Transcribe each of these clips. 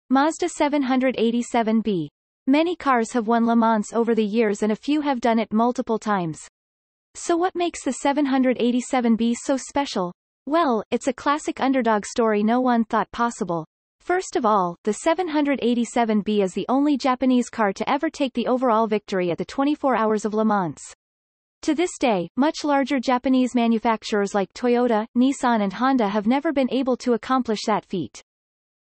Mazda 787B. Many cars have won Le Mans over the years and a few have done it multiple times. So what makes the 787B so special? Well, it's a classic underdog story no one thought possible. First of all, the 787B is the only Japanese car to ever take the overall victory at the 24 Hours of Le Mans. To this day, much larger Japanese manufacturers like Toyota, Nissan and Honda have never been able to accomplish that feat.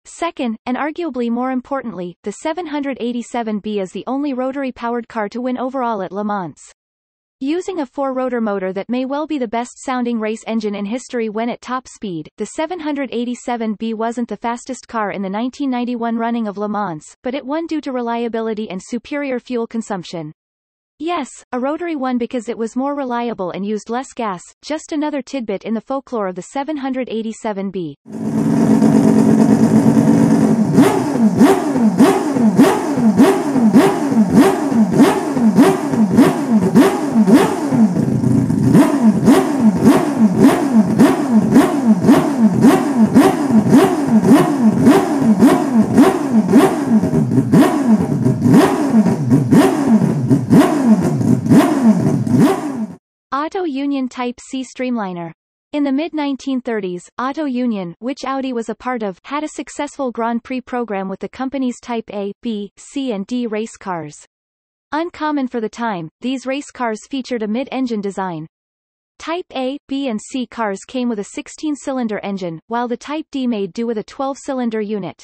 Second, and arguably more importantly, the 787B is the only rotary-powered car to win overall at Le Mans. Using a four-rotor motor that may well be the best-sounding race engine in history when at top speed, the 787B wasn't the fastest car in the 1991 running of Le Mans, but it won due to reliability and superior fuel consumption. Yes, a rotary one because it was more reliable and used less gas, just another tidbit in the folklore of the 787B. Auto Union Type C Streamliner. In the mid-1930s, Auto Union, which Audi was a part of, had a successful Grand Prix program with the company's Type A, B, C and D race cars. Uncommon for the time, these race cars featured a mid-engine design. Type A, B and C cars came with a 16-cylinder engine, while the Type D made do with a 12-cylinder unit.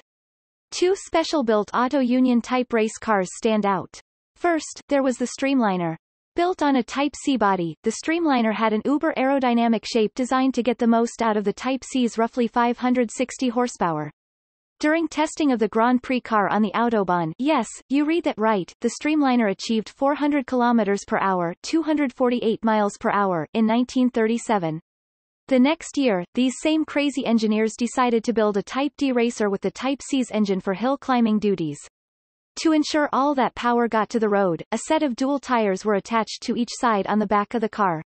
Two special-built Auto Union Type race cars stand out. First, there was the Streamliner. Built on a Type C body, the Streamliner had an uber-aerodynamic shape designed to get the most out of the Type C's roughly 560 horsepower. During testing of the Grand Prix car on the Autobahn, yes, you read that right, the Streamliner achieved 400 km per hour, 248 miles per hour, in 1937. The next year, these same crazy engineers decided to build a Type D racer with the Type C's engine for hill climbing duties. To ensure all that power got to the road, a set of dual tires were attached to each side on the back of the car.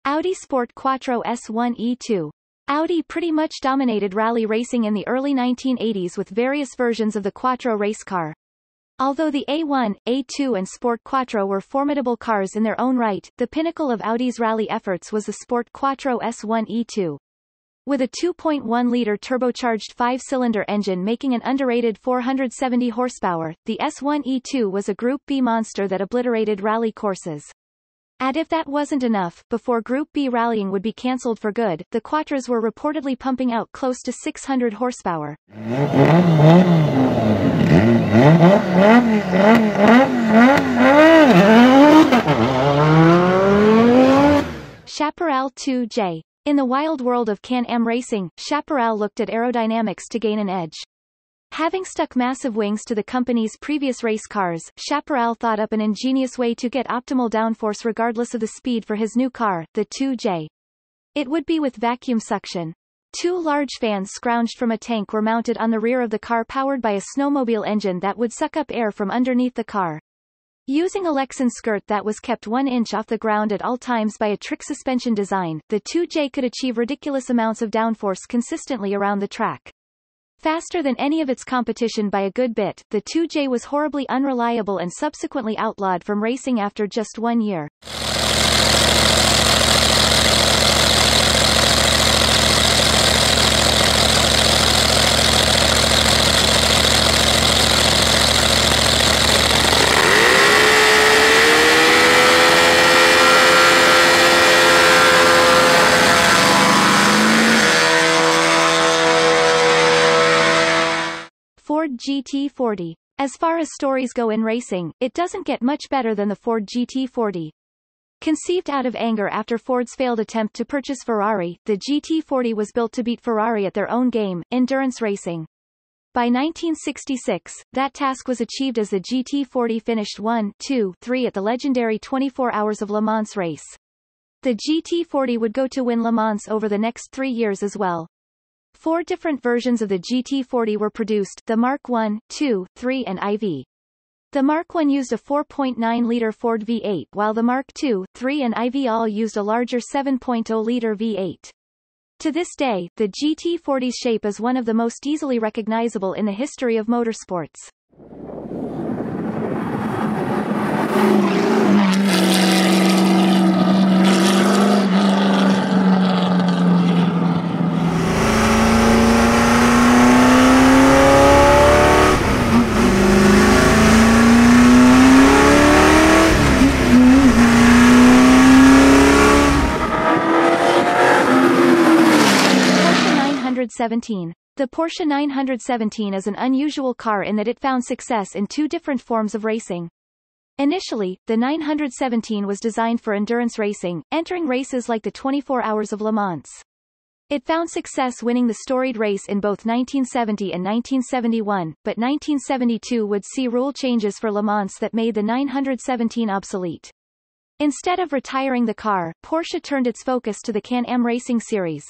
Audi Sport Quattro S1E2. Audi pretty much dominated rally racing in the early 1980s with various versions of the Quattro race car. Although the A1, A2 and Sport Quattro were formidable cars in their own right, the pinnacle of Audi's rally efforts was the Sport Quattro S1E2. With a 2.1-liter turbocharged 5-cylinder engine making an underrated 470 horsepower, the S1E2 was a Group B monster that obliterated rally courses. And if that wasn't enough, before Group B rallying would be cancelled for good, the Quattros were reportedly pumping out close to 600 horsepower. Chaparral 2J. In the wild world of Can-Am racing, Chaparral looked at aerodynamics to gain an edge. Having stuck massive wings to the company's previous race cars, Chaparral thought up an ingenious way to get optimal downforce regardless of the speed for his new car, the 2J. It would be with vacuum suction. Two large fans scrounged from a tank were mounted on the rear of the car powered by a snowmobile engine that would suck up air from underneath the car. Using a Lexan skirt that was kept 1 inch off the ground at all times by a trick suspension design, the 2J could achieve ridiculous amounts of downforce consistently around the track. Faster than any of its competition by a good bit, the 2J was horribly unreliable and subsequently outlawed from racing after just 1 year. Ford GT40. As far as stories go in racing, it doesn't get much better than the Ford GT40. Conceived out of anger after Ford's failed attempt to purchase Ferrari, the GT40 was built to beat Ferrari at their own game, endurance racing. By 1966, that task was achieved as the GT40 finished 1, 2, 3 at the legendary 24 Hours of Le Mans race. The GT40 would go to win Le Mans over the next 3 years as well. 4 different versions of the GT40 were produced, the Mark I, II, III and IV. The Mark I used a 4.9-liter Ford V8 while the Mark II, III and IV all used a larger 7.0-liter V8. To this day, the GT40's shape is one of the most easily recognizable in the history of motorsports. The Porsche 917 is an unusual car in that it found success in two different forms of racing. Initially, the 917 was designed for endurance racing, entering races like the 24 Hours of Le Mans. It found success winning the storied race in both 1970 and 1971, but 1972 would see rule changes for Le Mans that made the 917 obsolete. Instead of retiring the car, Porsche turned its focus to the Can-Am Racing Series.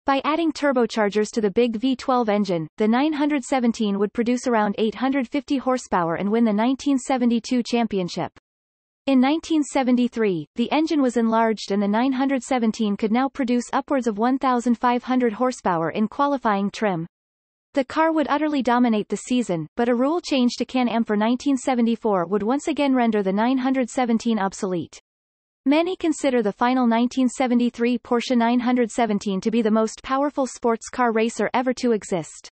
By adding turbochargers to the big V12 engine, the 917 would produce around 850 horsepower and win the 1972 championship. In 1973, the engine was enlarged and the 917 could now produce upwards of 1,500 horsepower in qualifying trim. The car would utterly dominate the season, but a rule change to Can-Am for 1974 would once again render the 917 obsolete. Many consider the final 1973 Porsche 917 to be the most powerful sports car racer ever to exist.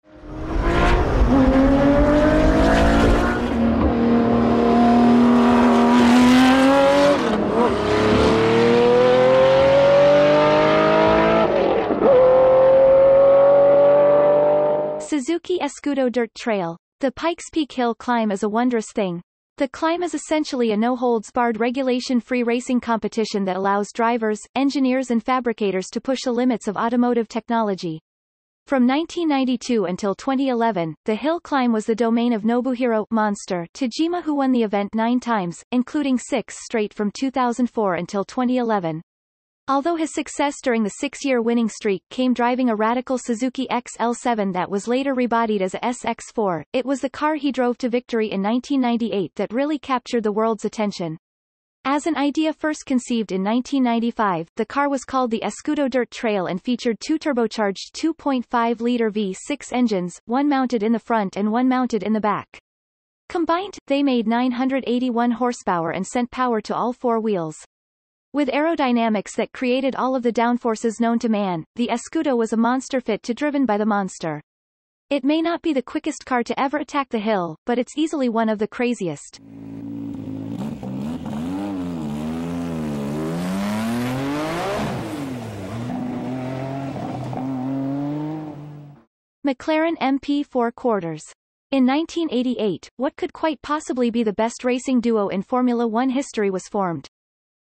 Suzuki Escudo Dirt Trail. The Pikes Peak Hill climb is a wondrous thing. The climb is essentially a no-holds-barred regulation-free racing competition that allows drivers, engineers and fabricators to push the limits of automotive technology. From 1992 until 2011, the hill climb was the domain of Nobuhiro Monster Tajima, who won the event 9 times, including 6 straight from 2004 until 2011. Although his success during the 6-year winning streak came driving a radical Suzuki XL7 that was later rebodied as a SX4, it was the car he drove to victory in 1998 that really captured the world's attention. As an idea first conceived in 1995, the car was called the Escudo Dirt Trail and featured 2 turbocharged 2.5-liter V6 engines, one mounted in the front and one mounted in the back. Combined, they made 981 horsepower and sent power to all 4 wheels. With aerodynamics that created all of the downforces known to man, the Escudo was a monster fit to driven by the monster. It may not be the quickest car to ever attack the hill, but it's easily one of the craziest. McLaren MP4 Quarters. In 1988, what could quite possibly be the best racing duo in Formula One history was formed.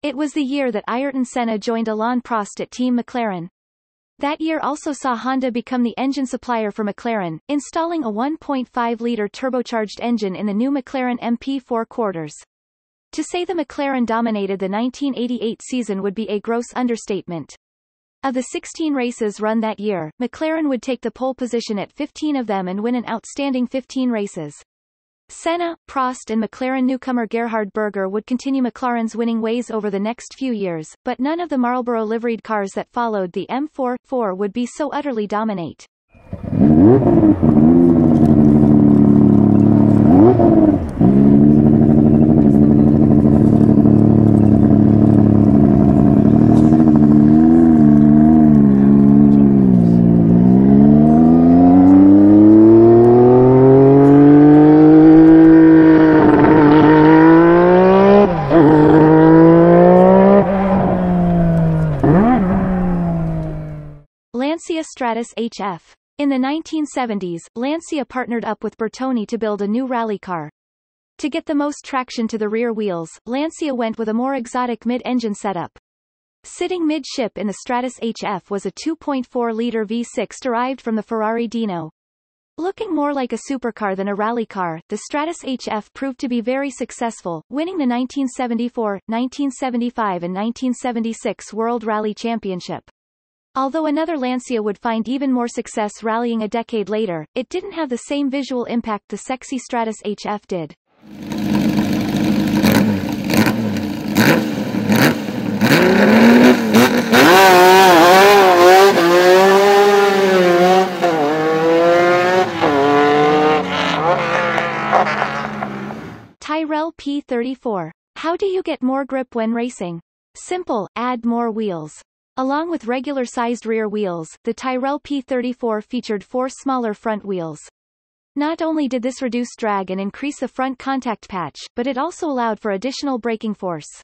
It was the year that Ayrton Senna joined Alain Prost at Team McLaren. That year also saw Honda become the engine supplier for McLaren, installing a 1.5-liter turbocharged engine in the new McLaren MP4 Quarters. To say the McLaren dominated the 1988 season would be a gross understatement. Of the 16 races run that year, McLaren would take the pole position at 15 of them and win an outstanding 15 races. Senna, Prost and McLaren newcomer Gerhard Berger would continue McLaren's winning ways over the next few years, but none of the Marlboro liveried cars that followed the M4 would be so utterly dominate. Lancia Stratus HF. In the 1970s, Lancia partnered up with Bertoni to build a new rally car. To get the most traction to the rear wheels, Lancia went with a more exotic mid-engine setup. Sitting mid-ship in the Stratus HF was a 2.4-liter V6 derived from the Ferrari Dino. Looking more like a supercar than a rally car, the Stratus HF proved to be very successful, winning the 1974, 1975 and 1976 World Rally Championship. Although another Lancia would find even more success rallying a decade later, it didn't have the same visual impact the sexy Stratus HF did. Tyrrell P34. How do you get more grip when racing? Simple, add more wheels. Along with regular-sized rear wheels, the Tyrrell P34 featured 4 smaller front wheels. Not only did this reduce drag and increase the front contact patch, but it also allowed for additional braking force.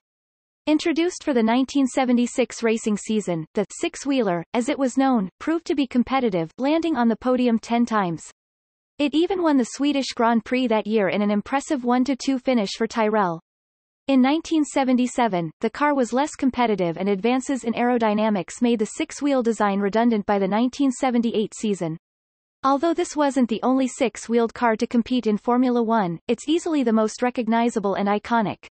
Introduced for the 1976 racing season, the six-wheeler, as it was known, proved to be competitive, landing on the podium 10 times. It even won the Swedish Grand Prix that year in an impressive 1-2 finish for Tyrrell. In 1977, the car was less competitive and advances in aerodynamics made the six-wheel design redundant by the 1978 season. Although this wasn't the only six-wheeled car to compete in Formula One, it's easily the most recognizable and iconic.